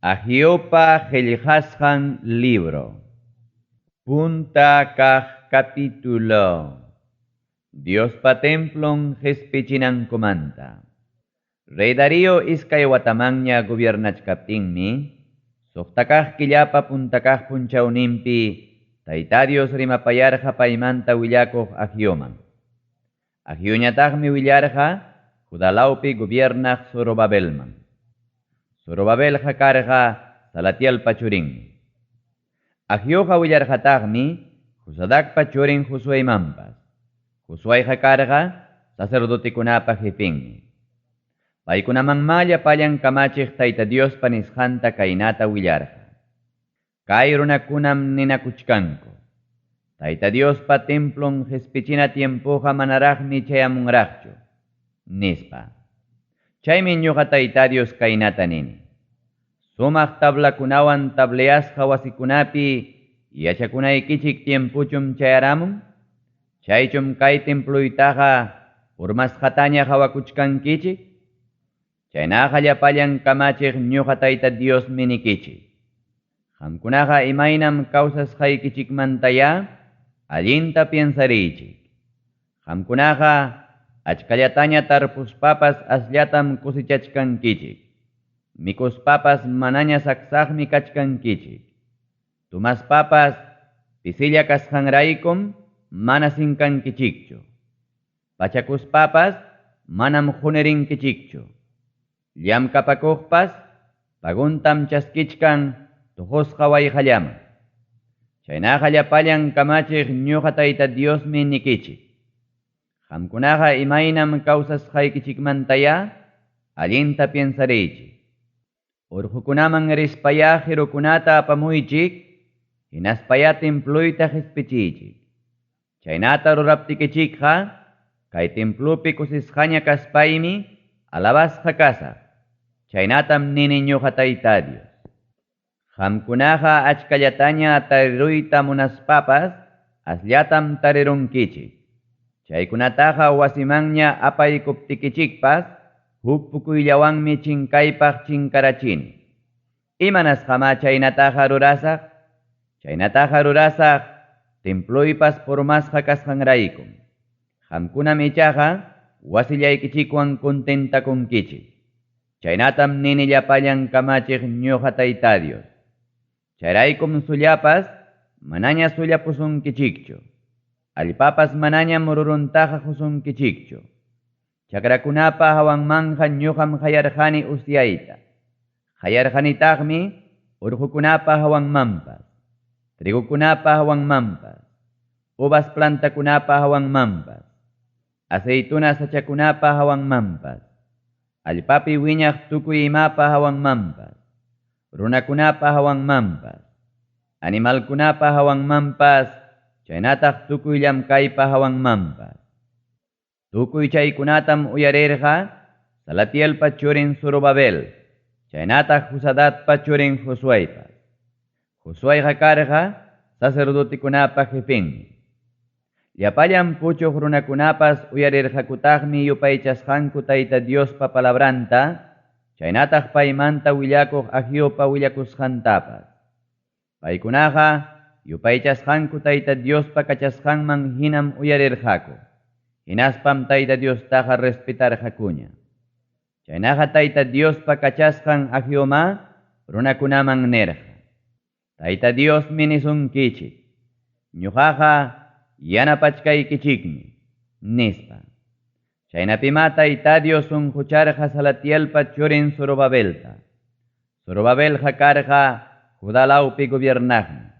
Agiopa Gelhashan libro. Punta kah capítulo. Dios pa templon jespichinan comanta. Rey Darío iskay watamanya gobiernachkaptinmi, soktakaj killapa puntakaj punchaunimpi, tayta Dios rimapayarja paimanta willakoq Agioman. Agioñataqmi willarja, Judalaupi gobiernaq Zorobabelman. Zorobabelja karja Salatiel pachurin. Agioja willarjataqmi Josadak pachurin Josueymampas. Josuayja karja sacerdotikunapa jefenmi. Paykunamanmalla pallan kamachik tayta Dios panisjanta kainata willarja. Kay runakunam ninakuchkanku. Tayta Dios pa templon jespichina tiempoja manaraqmi chayamunraqchu. Nispa. Chaymi ñuqa tayta Dios kainata nini. Sumaq tablakunawan tableasqa wasikunapi yachakunaykichik tiempuchum chayaramun. Chaychum kay templuytaqa urmasqataña hawakuchkankichik. Chaynaqa llapallan kamachik ñuqa tayta Dios minikichik. Qamkunaqa imaynam kawsasqaykichikmantaya allinta piensarichik. Qamkunaqa achkallataña tarpuspapas asllatam kusichachkankichik. Mikuspapas manaña saksaqmi kachkankichik. Tumaspapas pisilla kasqanraykum mana sinkankichikchu. Pachakuspapas manam qunerinkichikchu. Llamkapakuqpas paguntam chaskichkan tuhusqa wayqallaman. Chaynaqa llapallan kamachik ñuqa tayta Diosmi nikichik. Qamkunaqa imaynam kawsasqaykichikmantaya allinta piensarichik. Urqukunaman rispaya qirukunata apamuychik, hinaspaya templuyta jespichichik. Chaynata ruraptikichikqa, kay templupi kusisqaña kaspaymi alabasqa kasaq. Chaynatam nini ñuqa tayta Dios. Qamkunaqa achkallataña tariruyta munaspapas asllatam tarirunkichik. Chaykunataqa wasimanña apaykuptikichikpas huk pukuyllawanmi chinkaypaq chinkarachini. Imanasqama chaynataqa rurasaq? Chaynataqa rurasaq templuypas pormasqa kasqanraykum. Qamkunam ichaqa wasillaykichikwan contentakunkichik. Chaynatam nini llapallan kamachik ñuqa tayta Dios. Chayraykum sullapas manaña sullapusunkichikchu. Allpapas manañam ruruntaqa husunkichikchu. Chakrakunapa hawanmanja ñuqam hayarjani usyayta. Hayarjanitaqmi urqukunapa hawanmanpas, trigukunapa hawanmanpas, uvas plantakunapa hawanmanpas, aceituna sachakunapa hawanmanpas, allpapi wiñaq tukuy imapa hawanmanpas, runakunapa hawanmanpas, animalkunapa hawanmanpas, chaynataq tukuy llamkaypa hawanmanpas. Tukuy chaykunatam uyarirqa Salatiel pachurin Zorobabel, chaynataq Josadat pachurin Josuaypas. Josuayqa karqa sacerdotikunapa jefenmi. Llapallan puchuq runakunapas uyarirqakutaqmi yupaychasqanku tayta Diospa palabranta, chaynataq paymanta willakuq Agiopa willakusqantapas. Paykunaqa yupaychasqanku tayta Diospa kachasqanman hinam uyarirqaku. Hinaspam tayta Diostaqa respetarqakuña. Chaynaqa tayta Diospa kachasqan Agioma runakunaman nerqa. Tayta Dios minisunkichik. Ñuqaqa yanapachkaykichikmi, nispa. Chaynapima tayta Dios unqucharqa Salatielpa churin Zorobabelta. Zorobabelqa karqa Judalaupi gobiernaqmi.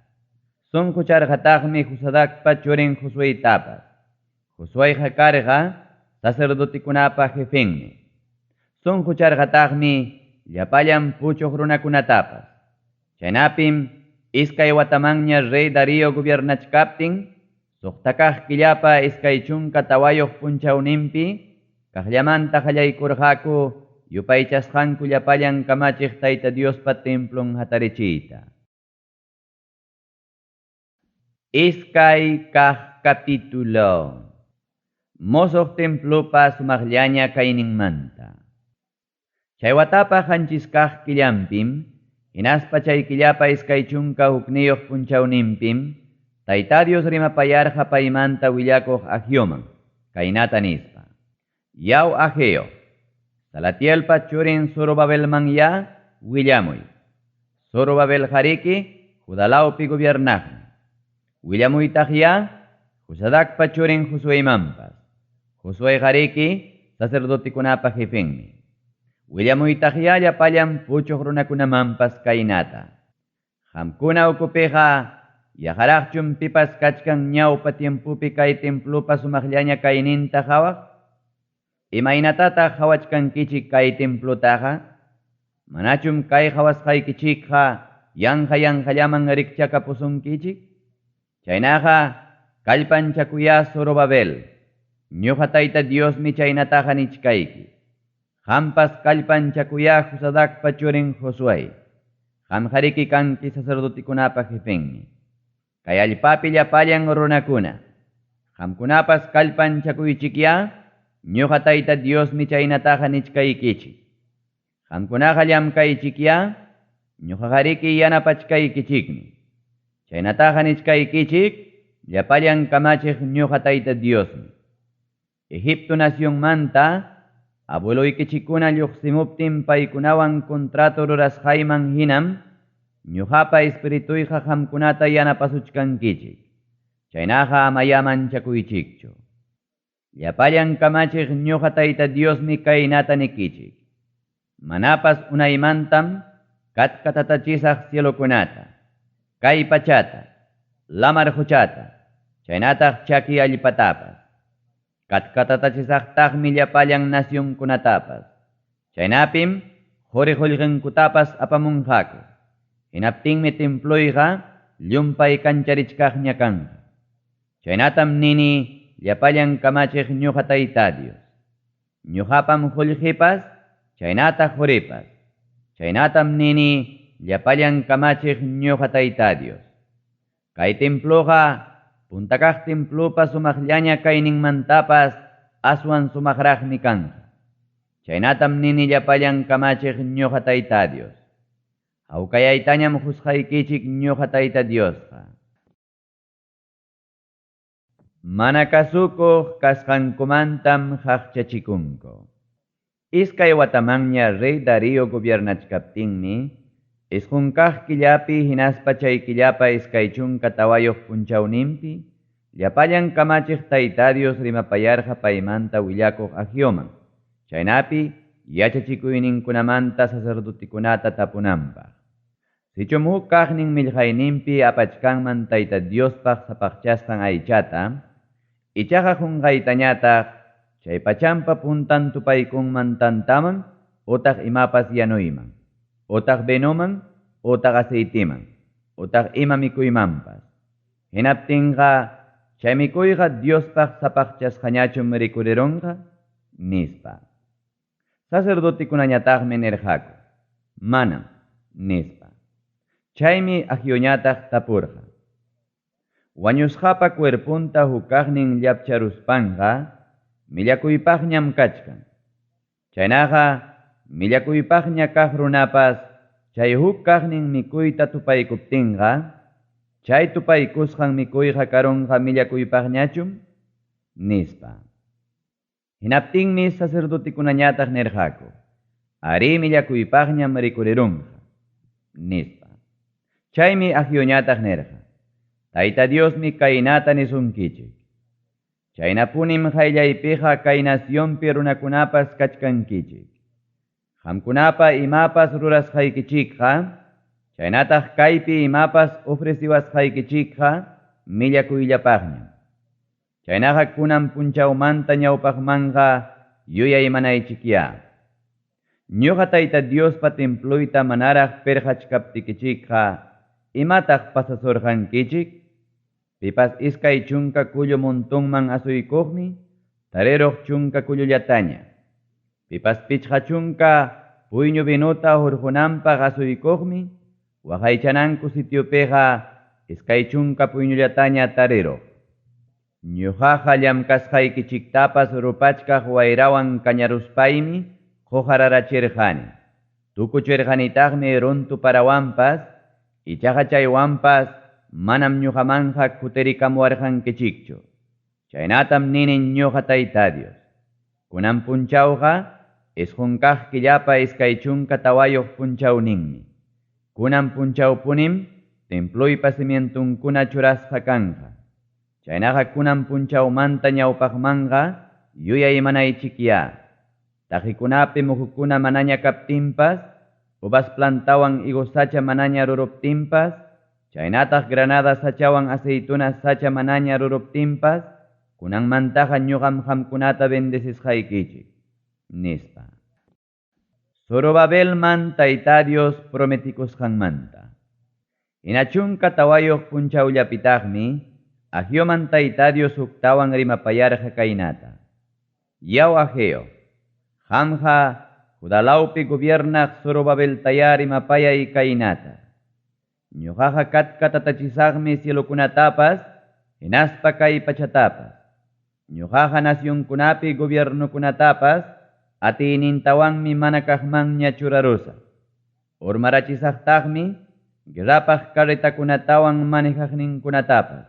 Sunqucharqataqmi Josadakpa churin Josueytapas. Josuayqa karqa sacerdotikunapa jefenmi. Sunqucharqataqmi llapallan puchuq runakunatapas. Chaynapim iskay watamanña Rey Darío gobiernachkaptin, suqtakaq killapa iskay chunka tawayuq punchawnimpi, kaqllamanta qallaykurqaku yupaychasqanku llapallan kamachik tayta Diospa templon hatarichiyta. Iskay kaq capítulo. Mosoq templupa sumaqllaña kayninmanta. Chaywatapa hanchisqaq killampim, Hinaspa chaykillapa iskay chunka hukniyuq punchawninpim, Tayta Dios rimapayarqa paymanta willakuq Agioman, kaynata nispa. Yaw Ageo, Salatielpa churin Zorobabelman ya willamuy. Zorobabel hariki Judalawpi gobiernaqmi. Willamuytaq ya Josadakpa churin Josueymanpas. Josué hariki sacerdotikunapa jefenmi. Willamuytaq ya llapallan puchuq runakunamanpas kaynata. Qamkuna ukupiqa yaharaqchun pipas kachkan ñawpa tiempupi kay templupa sumaqllaña kayninta hawaq? Imaynatataq hawachkankichik kay templutaqa? Manachum kay hawasqaykichikqa yanqa-yanqallaman rikchaka pusunkichik? Chaynaqa kallpanchakuya Zorobabel, ñuqa Tayta Diosmi chaynataqa nichkayki. Qampas kallpanchakuya Josadakpa churin Josué, qam hariki kanki sacerdotikunapa jefenmi. Kay allpapi llapallan runakuna, qamkunapas kallpanchakuychikya, ñuqa Tayta Diosmi chaynataqa nichkaykichik. Qamkunaqa llamkaychikya, ñuqa hariki yanapachkaykichikmi. Chaynataqa nichkaykichik, llapallan kamachiq ñuqa Tayta Diosmi. Egipto nacionmanta, abueloykichikuna lluqsimuptin paykunawan contrato rurasqayman hinam, ñuqapa espirituyqa qamkunata yanapasuchkankichik. Chaynaqa amaya manchakuychikchu. Llapallan kamachiq ñuqa Tayta Diosmi kaynata nikichik. Manapas unaymantam katkatatachisaq cielokunata, kay pachata, lamar huchata, chaynataq chaki allpatapas. Katkatatachisaqtaqmi llapallan nacionkunatapas. Chaynapim quriqullqinkutapas apamunqaku. Hinaptinmi templuyqa llumpay kancharichkaqña kanqa. Chaynatam nini llapallan kamachiq ñuqa Tayta Dios. Ñuqapam qullqipas, chaynataq quripas. Chaynatam nini llapallan kamachiq ñuqa Tayta Dios. Kay templuqa puntakaq templupa sumaqllaña kayninmantapas aswan sumaqraqmi kanqa. Chaynatam nini llapallan kamachiq ñuqa Tayta Dios. Hawkayaytañam husqaykichik ñuqa Tayta Diosqa. Mana kasukuq kasqankumantam haqchachikunku. Iskay watamanña Rey Darío gobiernachkaptinmi, isqunkaq killapi hinaspa chay killapa iskay chunka tawayuq punchawninpi, llapallan kamachiq Tayta Dios rimapayarqa paymanta willakuq Agioman. Chaynapi yachachikuyninkunamanta sacerdotikunata tapunanpaq. Sichum huk kaqnin millqayninpi apachkanman Tayta Diospaq sapaqchasqan aychata, ichaqa qunqaytañataq chay pachanpa puntan tupaykunman tantaman, utaq imapas yanuyman, utaq benuman, utaq aceitiman, utaq ima mikuymanpas. Hinaptinqa chay mikuyqa Diospaq sapaqchasqañachum rikurirunqa, nispa. Sacerdotikunañataqmi nirqaku, manam, nispa. Chaymi Agioñataq tapurqa. Wañusqapa cuerpunta hukaqnin llapcharuspanqa, millakuypaqñam kachkan. Chaynaqa millakuypaqña kaq runapas chay huk kaqnin mikuyta tupaykuptinqa, chay tupaykusqan mikuyqa karunqa millakuypaqñachum, nispa. Hinaptinmi sacerdotikunañataq nirqaku, ari millakuypaqñam rikurirunqa, nispa. Chaymi Agioñataq nirqa, Tayta Diosmi kaynata nisunkichik. Chaynapunim qayllaypiqa kay nacionpi runakunapas kachkankichik. Qamkunapa imapas rurasqaykichikqa, chaynataq kaypi imapas ofreciwasqaykichikqa millakuyllapaqñam. Chaynaqa kunan punchawmanta ñawpaqmanqa yuyay manaychikya. Ñuqa Tayta Diospa templuyta manaraq perqachkaptikichikqa, imataq pasasurqankichik? Pipas iskay chunka kullu montonman asuykuqmi, tariruq chunka kullullataña. Pipas pichqa chunka puyñu binuta hurqunanpaq asuykuqmi, waqaychananku sitiopiqa iskay chunka puyñullataña tariruq. Ñuqaqa llamkasqaykichiktapas rupachkaq wayrawan kañaruspaymi quhararachirqani. tukuchirqanitaqmi runtu parawanpas, ichaqa chaywanpas manam ñuqamanqa kutirikamuwarqankichikchu. Chaynatam ninin ñuqa Tayta Dios. Kunan punchawqa isqunkaq killapa iskay chunka tawayuq punchawninmi. Kunan punchawpunim templuypa cimientunkuna churasqa kanqa. Chaynaqa kunan punchawmanta ñawpaqmanqa yuyay manaychikya. Tajikunapi muhukuna manaña kaptinpas, uvas plantawan higo sacha manaña ruruptinpas, chaynataq granada sachawan aceitunas sacha manaña ruruptinpas, kunanmantaqa ñuqam qamkunata bendecishaykichik, nispa. Zorobabelman Tayta Dios prometikusqanmanta. Hinachunka tawayuq punchawllapitaqmi, Agioman Tayta Dios uktawan rimapayarqa kaynata. Yaw Ageo, Hamja Judalaupi gobiernaq Zorobabel taya rimapayay kaynata. Ñuqaqa katkatatachisaqmi cielokunatapas, hinaspa kay pachatapas. Ñuqaqa nacionkunapi gobiernukunatapas, atinintawanmi mana kaqmanña churarusa. Urmarachisaqtaqmi, guerrapaq karritakunatawan manejaqninkunatapas.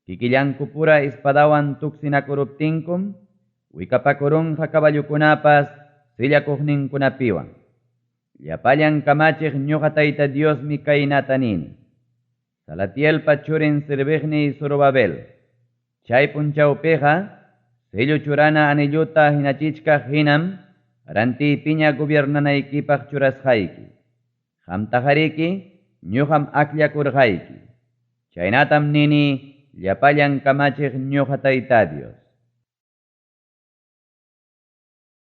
Kikillanku pura espadawan tuksinakuruptinkum, wikapakurunqa caballukunapas sillakuqninkunapiwan. Llapallan kamachiq ñuqa Tayta Diosmi kaynata nini. Salatielpa churin sirviqni Zorobabel. Chay punchawpiqa, sello churana anilluta hinachichkaq hinam, rantiypiña gobiernanaykipaq churasqayki. Qamtajariki, ñuqam aklakurqayki. Chaynatam nini, llapallan kamachiq ñuqa Tayta Dios.